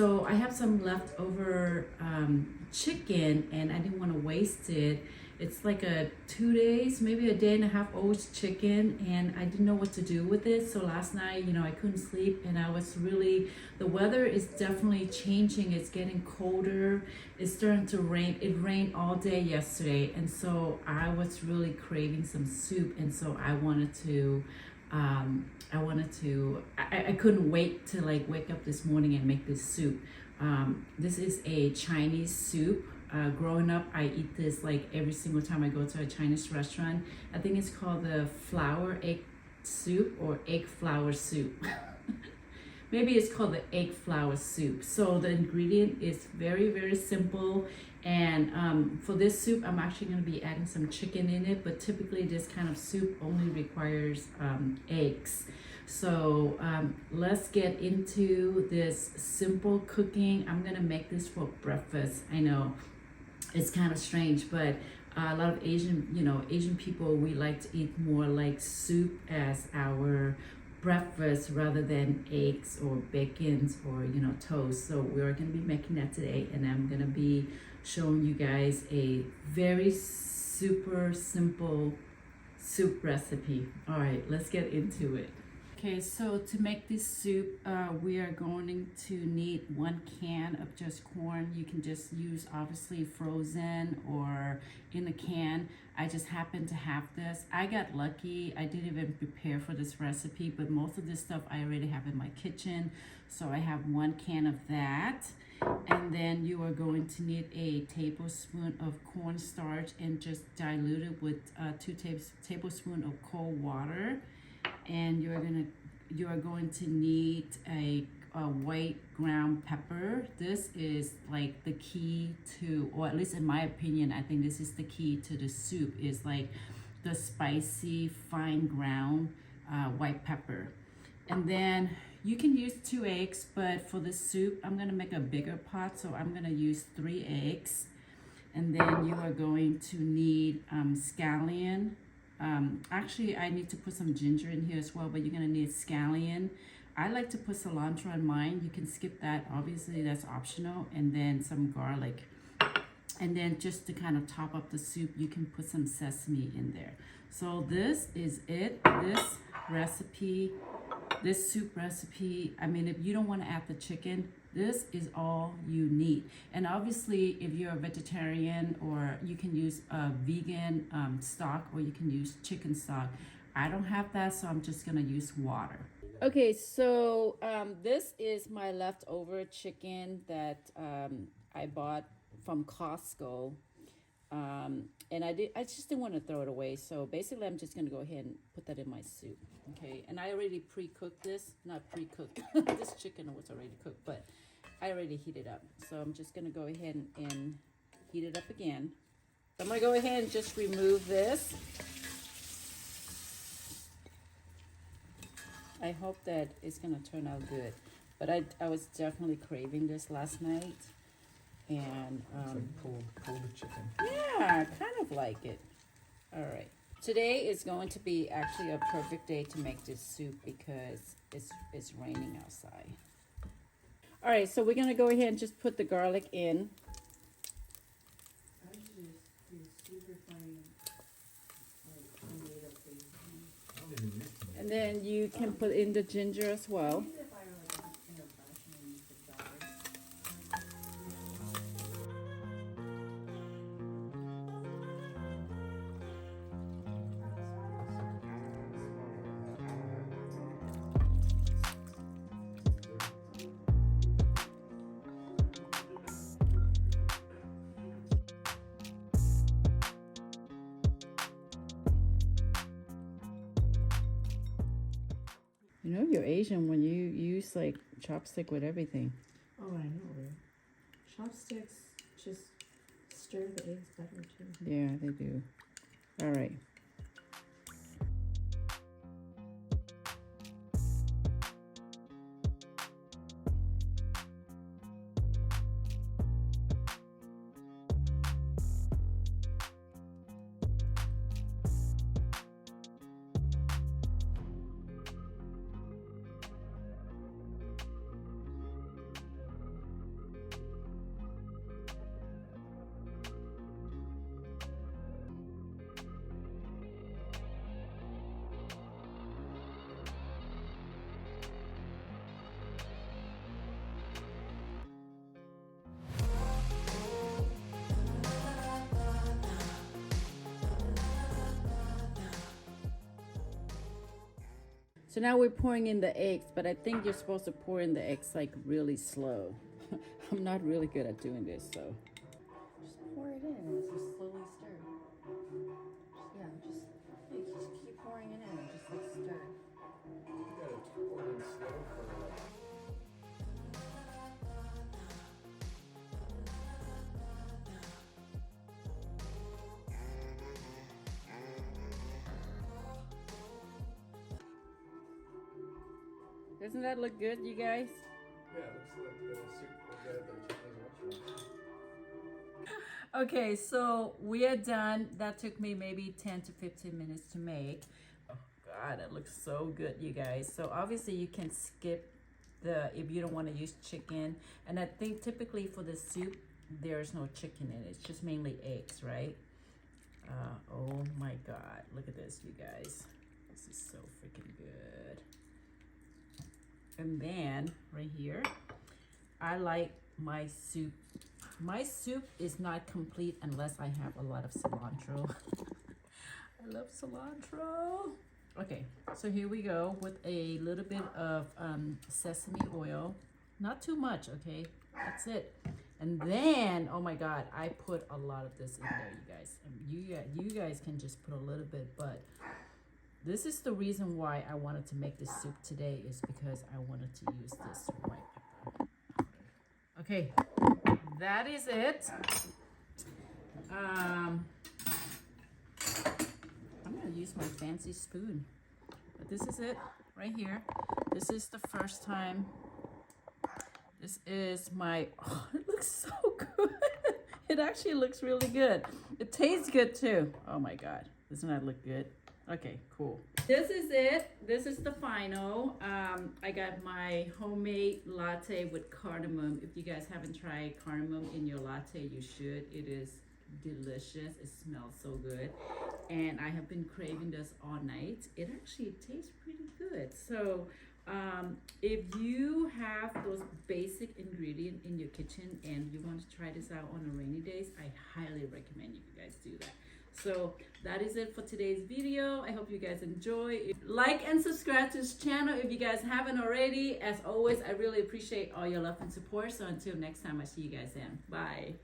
So I have some leftover chicken and I didn't want to waste it. It's like a 2 days, maybe a day and a half old chicken, and I didn't know what to do with it. So last night, I couldn't sleep, and I was really, the weather is definitely changing. It's getting colder. It's starting to rain. It rained all day yesterday, and so I was really craving some soup, and so I couldn't wait to like wake up this morning and make this soup. This is a Chinese soup. Growing up, I eat this like every single time I go to a Chinese restaurant. I think it's called the flour egg soup or egg flour soup. Maybe it's called the egg flour soup. So the ingredient is very, very simple. And for this soup, I'm actually going to be adding some chicken in it. But typically, this kind of soup only requires eggs. So let's get into this simple cooking. I'm going to make this for breakfast. I know it's kind of strange, but a lot of Asian people, we like to eat more like soup as our breakfast rather than eggs or bacons or toast. So we're going to be making that today, and I'm going to be showing you guys a very super simple soup recipe. All right, let's get into it. Okay, so to make this soup, we are going to need 1 can of just corn. You can just use obviously frozen or in a can. I just happen to have this. I got lucky. I didn't even prepare for this recipe, but most of this stuff I already have in my kitchen. So I have 1 can of that. And then you are going to need a tablespoon of cornstarch and just dilute it with 2 tablespoons of cold water. And you are going to need a white ground pepper. This is like the key to, or at least in my opinion, I think this is the key to the soup, is like the spicy fine ground white pepper. And then you can use 2 eggs, but for the soup I'm gonna make a bigger pot, so I'm gonna use 3 eggs. And then you are going to need scallion. Actually, I need to put some ginger in here as well, but you're gonna need scallion. I like to put cilantro in mine. You can skip that, obviously that's optional. And then some garlic. And then just to kind of top up the soup, you can put some sesame in there. So this is it, this soup recipe. I mean, if you don't want to add the chicken, this is all you need. And obviously, if you're a vegetarian, or you can use a vegan stock, or you can use chicken stock. I don't have that, so I'm just gonna use water. Okay, so this is my leftover chicken that I bought from Costco. And I just didn't want to throw it away. So basically, I'm just gonna go ahead and put that in my soup. Okay, and I already pre-cooked this, not pre-cooked. This chicken was already cooked, but I already heated up. So I'm just gonna go ahead and heat it up again. So I'm gonna go ahead and just remove this. I hope that it's gonna turn out good. But I was definitely craving this last night. And it's like pulled the chicken. Yeah, kind of like it. All right. Today is going to be actually a perfect day to make this soup because it's raining outside. All right, so we're gonna go ahead and just put the garlic in. I should just do super fine, and then you can put in the ginger as well. You know you're Asian when you use like chopstick with everything. Oh, I know, right? Chopsticks just stir the eggs better too. Yeah, they do. All right. So now we're pouring in the eggs, but I think you're supposed to pour in the eggs like really slow. I'm not really good at doing this, so. Just pour it in and just slowly stir. Just keep pouring it in and just like stir. You gotta pour it in slow for like. Doesn't that look good, you guys? Yeah, it looks like the soup at the Chinese restaurant. Okay, so we are done. That took me maybe 10 to 15 minutes to make. Oh God, that looks so good, you guys. So obviously you can skip if you don't want to use chicken. And I think typically for the soup, there's no chicken in it. It's just mainly eggs, right? Oh my God, look at this, you guys. This is so freaking good. And then right here, I like my soup. My soup is not complete unless I have a lot of cilantro. I love cilantro. Okay, so here we go with a little bit of sesame oil. Not too much, okay? That's it. And then, oh my God, I put a lot of this in there, you guys. You guys can just put a little bit, but this is the reason why I wanted to make this soup today, is because I wanted to use this white pepper. Okay, that is it. I'm gonna use my fancy spoon, but this is it right here. This is the first time. This is my, oh, it looks so good. It actually looks really good. It tastes good too. Oh my God, doesn't that look good? Okay, cool. This is it. This is the final. I got my homemade latte with cardamom. If you guys haven't tried cardamom in your latte, you should. It is delicious. It smells so good. And I have been craving this all night. It actually tastes pretty good. So if you have those basic ingredients in your kitchen and you want to try this out on a rainy days, I highly recommend you guys do that. So that is it for today's video. I hope you guys enjoy. Like and subscribe to this channel if you guys haven't already. As always, I really appreciate all your love and support. So until next time, I see you guys then. Bye.